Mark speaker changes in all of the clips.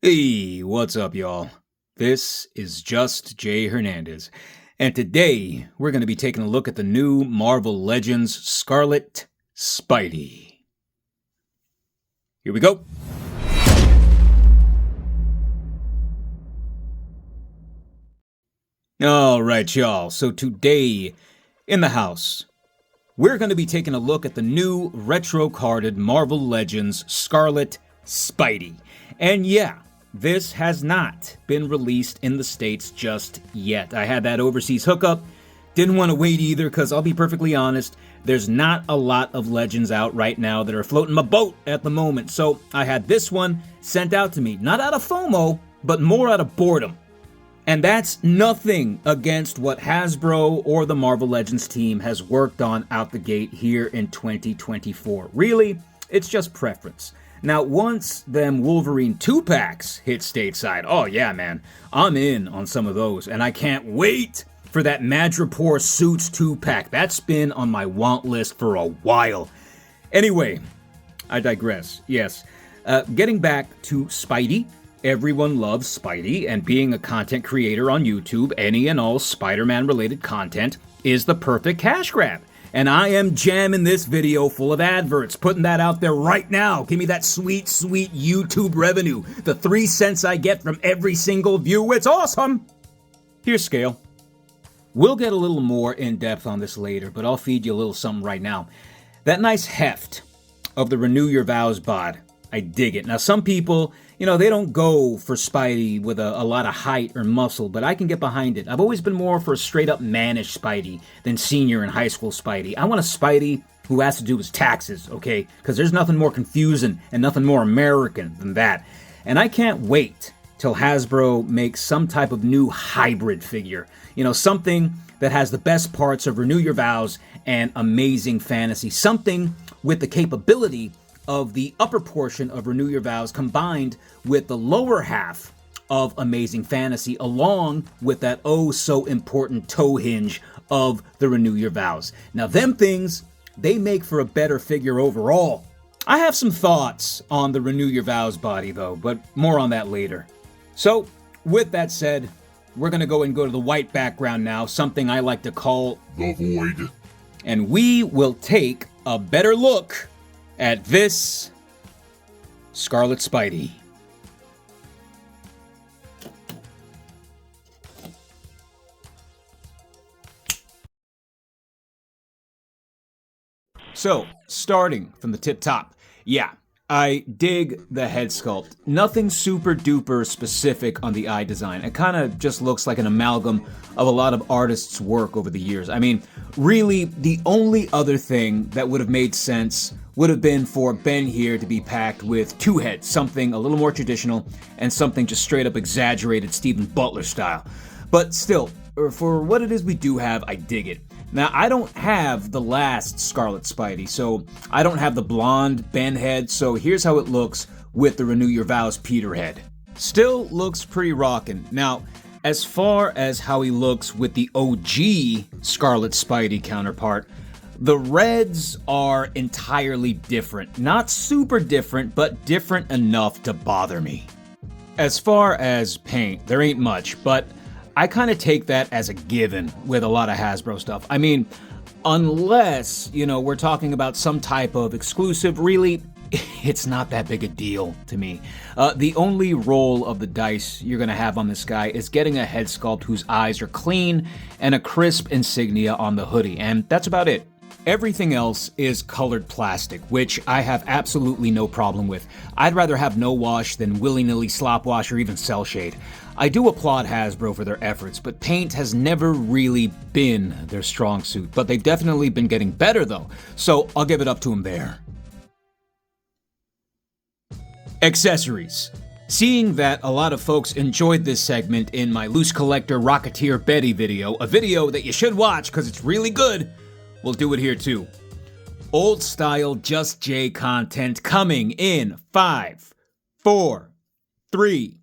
Speaker 1: Hey, what's up, y'all? This is just Jay Hernandez, and today we're going to be taking a look at the new Marvel Legends Scarlet Spidey. Here we go. Alright, y'all, so today in the house, we're going to be taking a look at the new Retro Carded Marvel Legends Scarlet Spidey. And yeah, this has not been released in the States just yet. I had that overseas hookup. Didn't want to wait either, because I'll be perfectly honest, there's not a lot of Legends out right now that are floating my boat at the moment. So I had this one sent out to me, not out of FOMO, but more out of boredom. And that's nothing against what Hasbro or the Marvel Legends team has worked on out the gate here in 2024. Really, it's just preference. Now, once them Wolverine 2-packs hit stateside, oh yeah, man, I'm in on some of those, and I can't wait for that Madripoor Suits 2-pack. That's been on my want list for a while. Anyway, I digress. Yes, getting back to Spidey. Everyone loves Spidey, and being a content creator on YouTube, any and all Spider-Man related content is the perfect cash grab. And I am jamming this video full of adverts, putting that out there right now. Give me that sweet, sweet YouTube revenue. The 3 cents I get from every single view, it's awesome! Here's scale. We'll get a little more in depth on this later, but I'll feed you a little something right now. That nice heft of the Renew Your Vows bod, I dig it. Now, some people, they don't go for Spidey with a lot of height or muscle, but I can get behind it. I've always been more for a straight-up mannish Spidey than senior and high school Spidey. I want a Spidey who has to do his taxes, okay? Because there's nothing more confusing and nothing more American than that. And I can't wait till Hasbro makes some type of new hybrid figure. Something that has the best parts of Renew Your Vows and Amazing Fantasy. Something with the capability of the upper portion of Renew Your Vows combined with the lower half of Amazing Fantasy, along with that oh so important toe hinge of the Renew Your Vows. Now them things, they make for a better figure overall. I have some thoughts on the Renew Your Vows body though, but more on that later. So with that said, we're gonna go to the white background now, something I like to call
Speaker 2: the void.
Speaker 1: And we will take a better look at this Scarlet Spidey. So, starting from the tip top, yeah, I dig the head sculpt. Nothing super duper specific on the eye design. It kind of just looks like an amalgam of a lot of artists' work over the years. I mean, really, the only other thing that would have made sense would have been for Ben here to be packed with 2 heads, something a little more traditional and something just straight up exaggerated Stephen Butler style. But still, for what it is we do have, I dig it. Now, I don't have the last Scarlet Spidey, so I don't have the blonde Ben head, so here's how it looks with the Renew Your Vows Peter head. Still looks pretty rockin'. Now, as far as how he looks with the OG Scarlet Spidey counterpart, the reds are entirely different. Not super different, but different enough to bother me. As far as paint, there ain't much, but I kind of take that as a given with a lot of Hasbro stuff. I mean, unless, we're talking about some type of exclusive, really, it's not that big a deal to me. The only roll of the dice you're going to have on this guy is getting a head sculpt whose eyes are clean and a crisp insignia on the hoodie, and that's about it. Everything else is colored plastic, which I have absolutely no problem with. I'd rather have no wash than willy-nilly slop wash or even cell shade. I do applaud Hasbro for their efforts, but paint has never really been their strong suit. But they've definitely been getting better though, so I'll give it up to them there. Accessories. Seeing that a lot of folks enjoyed this segment in my Loose Collector Rocketeer Betty video, a video that you should watch because it's really good, we'll do it here too. Old style Just J content coming in 5, 4, 3,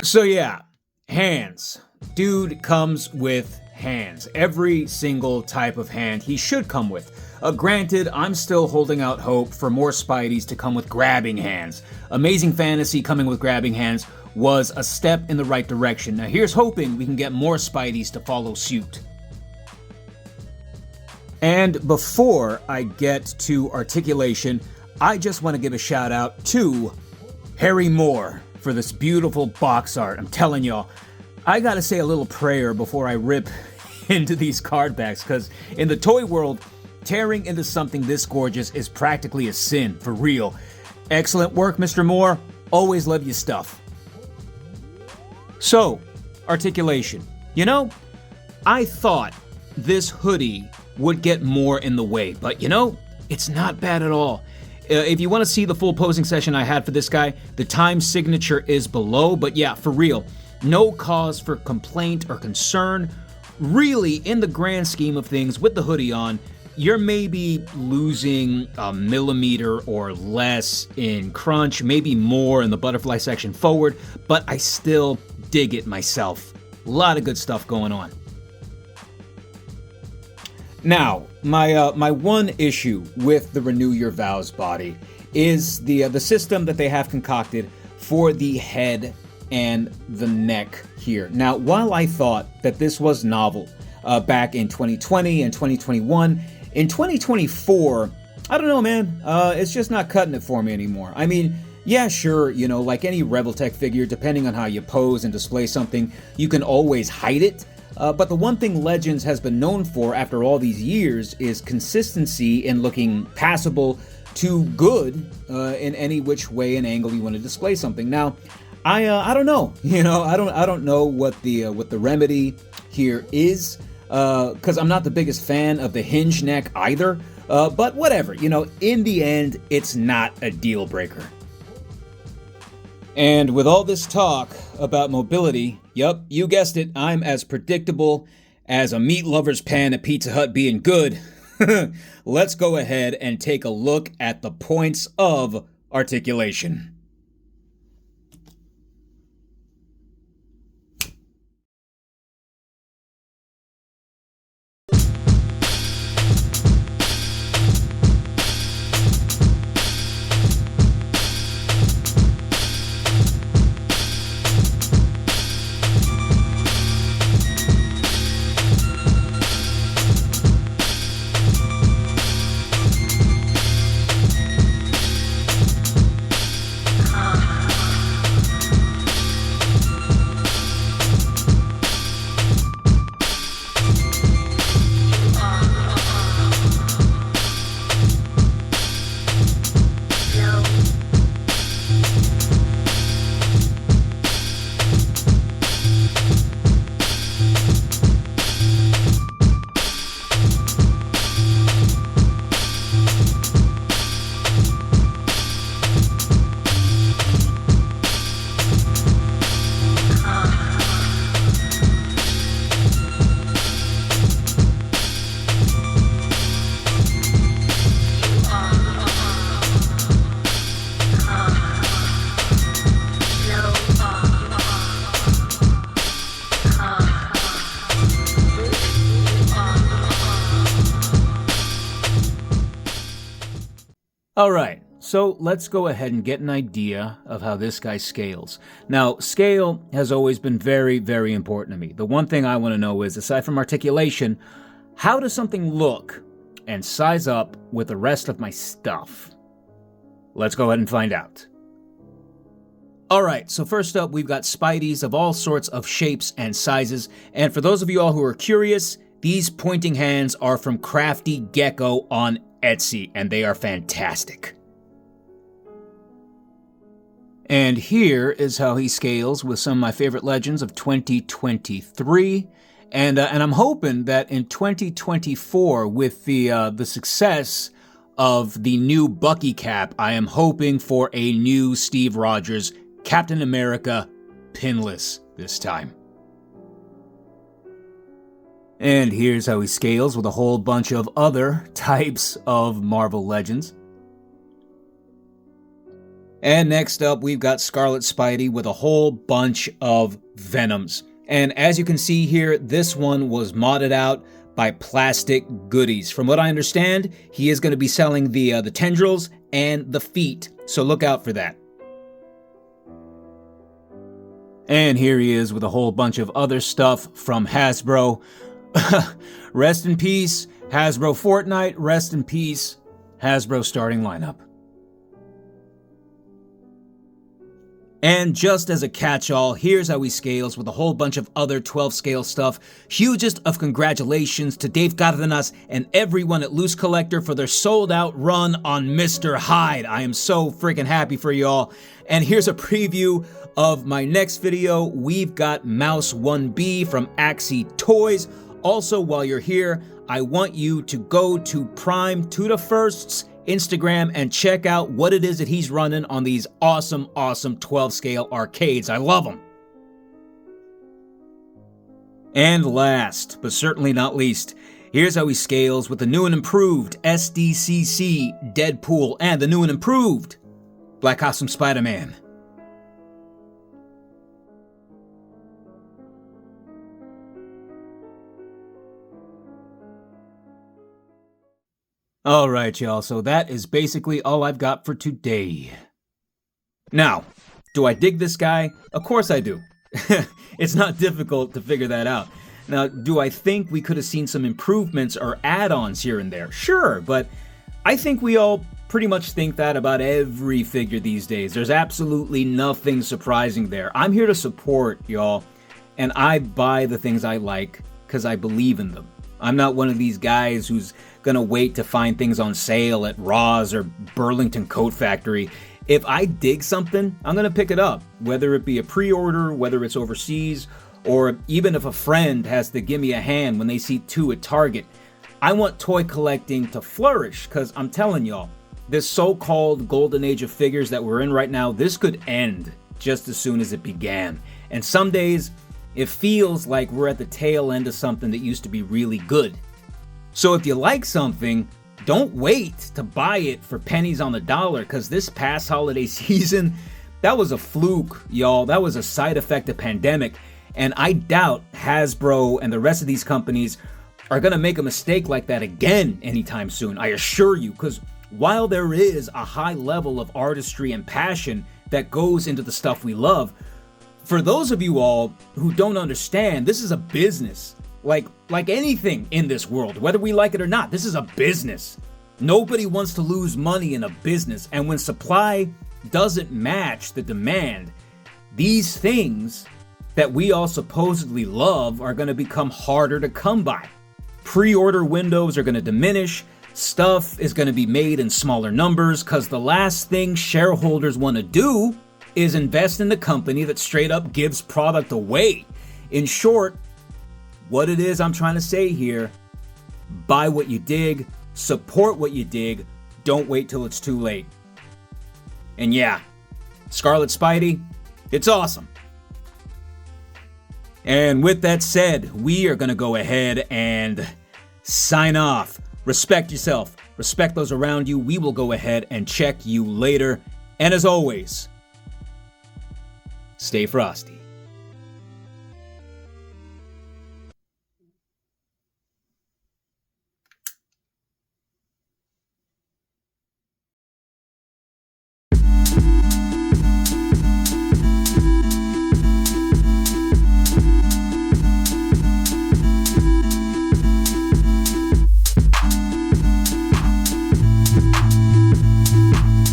Speaker 1: So yeah, hands. Dude comes with hands. Every single type of hand he should come with. Granted, I'm still holding out hope for more Spideys to come with grabbing hands. Amazing Fantasy coming with grabbing hands was a step in the right direction. Now here's hoping we can get more Spideys to follow suit. And before I get to Articulation, I just want to give a shout out to Harry Moore for this beautiful box art. I'm telling y'all, I gotta say a little prayer before I rip into these card backs, because in the toy world, tearing into something this gorgeous is practically a sin, for real. Excellent work, Mr. Moore. Always love your stuff. So, Articulation. You know, I thought this hoodie would get more in the way, but you know, it's not bad at all. If you want to see the full posing session I had for this guy, the time signature is below, but yeah, for real, no cause for complaint or concern. Really, in the grand scheme of things, with the hoodie on, you're maybe losing a millimeter or less in crunch, maybe more in the butterfly section forward, but I still dig it myself. A lot of good stuff going on. Now, my one issue with the Renew Your Vows body is the system that they have concocted for the head and the neck here. Now, while I thought that this was novel back in 2020 and 2021, in 2024, I don't know, man. It's just not cutting it for me anymore. I mean, yeah, sure, you know, like any Rebeltech figure, depending on how you pose and display something, you can always hide it. But the one thing Legends has been known for after all these years is consistency in looking passable to good in any which way and angle you want to display something. Now, I don't know, you know, I don't know what the remedy here is, because I'm not the biggest fan of the hinge neck either. But whatever, you know, in the end, it's not a deal breaker. And with all this talk about mobility, yup, you guessed it, I'm as predictable as a meat lover's pan at Pizza Hut being good. Let's go ahead and take a look at the points of Articulation. Alright, so let's go ahead and get an idea of how this guy scales. Now, scale has always been very, very important to me. The one thing I want to know is, aside from articulation, how does something look and size up with the rest of my stuff? Let's go ahead and find out. Alright, so first up, we've got Spideys of all sorts of shapes and sizes, and for those of you all who are curious, these pointing hands are from Crafty Gecko on Etsy, and they are fantastic. And here is how he scales with some of my favorite Legends of 2023, and I'm hoping that in 2024, with the success of the new Bucky cap, I am hoping for a new Steve Rogers Captain America pinless this time. And here's how he scales with a whole bunch of other types of Marvel Legends. And next up, we've got Scarlet Spidey with a whole bunch of Venoms. And as you can see here, this one was modded out by Plastic Goodies. From what I understand, he is going to be selling the tendrils and the feet, so look out for that. And here he is with a whole bunch of other stuff from Hasbro. Rest in peace, Hasbro Fortnite. Rest in peace, Hasbro starting lineup. And just as a catch-all, here's how he scales with a whole bunch of other 12 scale stuff. Hugest of congratulations to Dave Cardenas and everyone at Loose Collector for their sold-out run on Mr. Hyde. I am so freaking happy for y'all. And here's a preview of my next video. We've got Mouse 1B from Axie Toys. Also, while you're here, I want you to go to Prime to the First's Instagram and check out what it is that he's running on these awesome 12 scale arcades. I love them. And last, but certainly not least, here's how he scales with the new and improved SDCC Deadpool and the new and improved Black Costume Spider-Man. Alright, y'all, so that is basically all I've got for today. Now, do I dig this guy? Of course I do. It's not difficult to figure that out. Now, do I think we could have seen some improvements or add-ons here and there? Sure, but I think we all pretty much think that about every figure these days. There's absolutely nothing surprising there. I'm here to support, y'all, and I buy the things I like because I believe in them. I'm not one of these guys who's gonna wait to find things on sale at Ross or Burlington Coat Factory. If I dig something, I'm gonna pick it up, whether it be a pre-order, whether it's overseas, or even if a friend has to give me a hand when they see two at Target. I want toy collecting to flourish, because I'm telling y'all, this so-called golden age of figures that we're in right now, this could end just as soon as it began. And some days, it feels like we're at the tail end of something that used to be really good. So if you like something, don't wait to buy it for pennies on the dollar, because this past holiday season, that was a fluke, y'all. That was a side effect of pandemic. And I doubt Hasbro and the rest of these companies are going to make a mistake like that again anytime soon. I assure you, because while there is a high level of artistry and passion that goes into the stuff we love, for those of you all who don't understand, this is a business. Like anything in this world, whether we like it or not, this is a business. Nobody wants to lose money in a business, and when supply doesn't match the demand, these things that we all supposedly love are going to become harder to come by. Pre-order windows are going to diminish, stuff is going to be made in smaller numbers, because the last thing shareholders want to do is invest in the company that straight up gives product away. In short, what it is I'm trying to say here, buy what you dig, support what you dig, don't wait till it's too late. And yeah, Scarlet Spidey, it's awesome. And with that said, we are going to go ahead and sign off. Respect yourself, respect those around you. We will go ahead and check you later. And as always, stay frosty.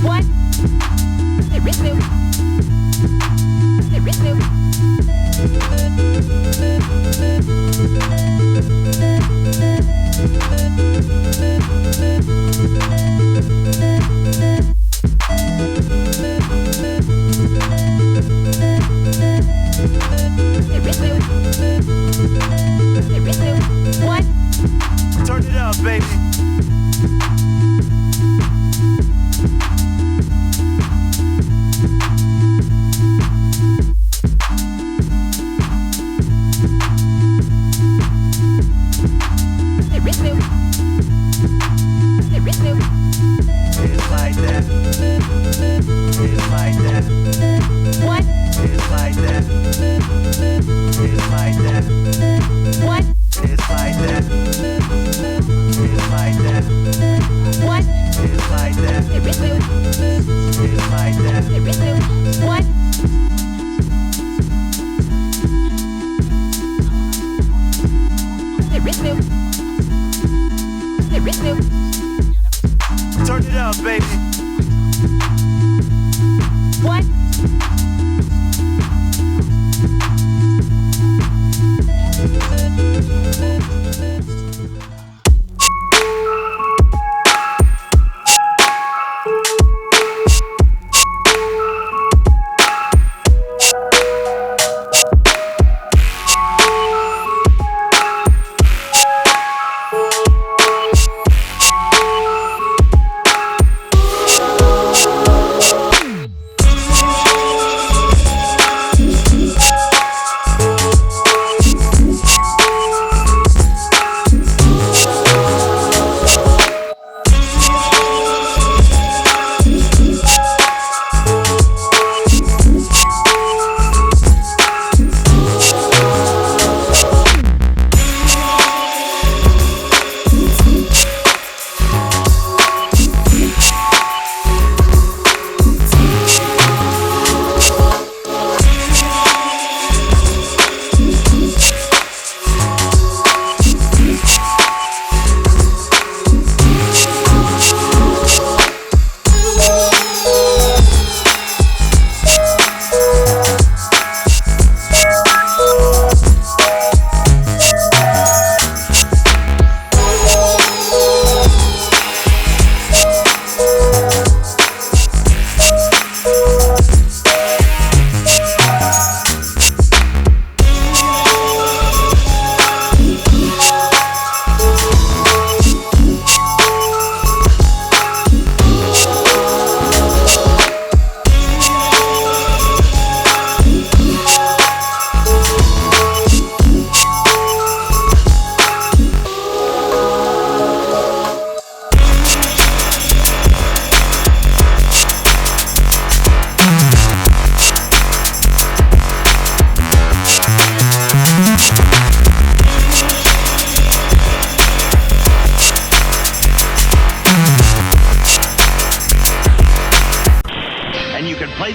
Speaker 2: What?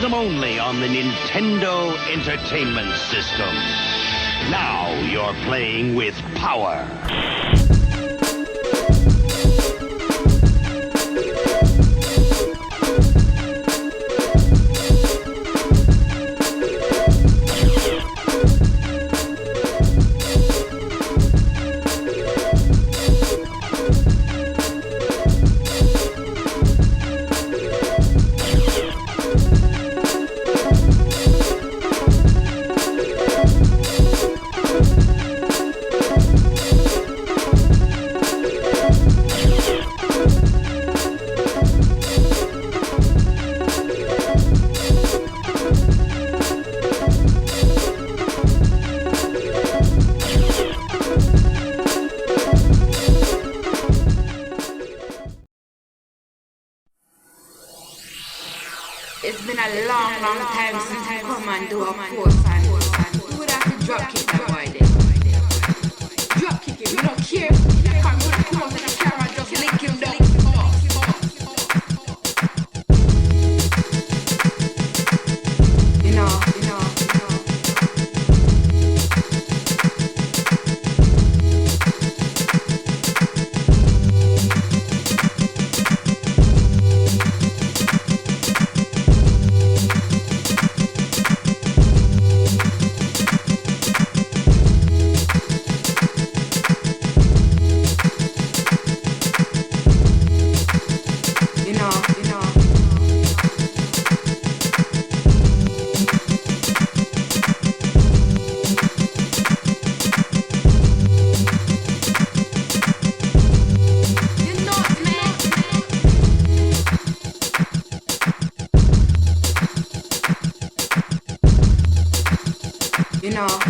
Speaker 2: them only on the Nintendo Entertainment System. Now you're playing with power.
Speaker 3: It's been a long, long time since we come and do a course and we would have to drop kick that boy there. Drop kick him, we don't care. Come out to the camera, just lick him down.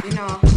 Speaker 3: You know.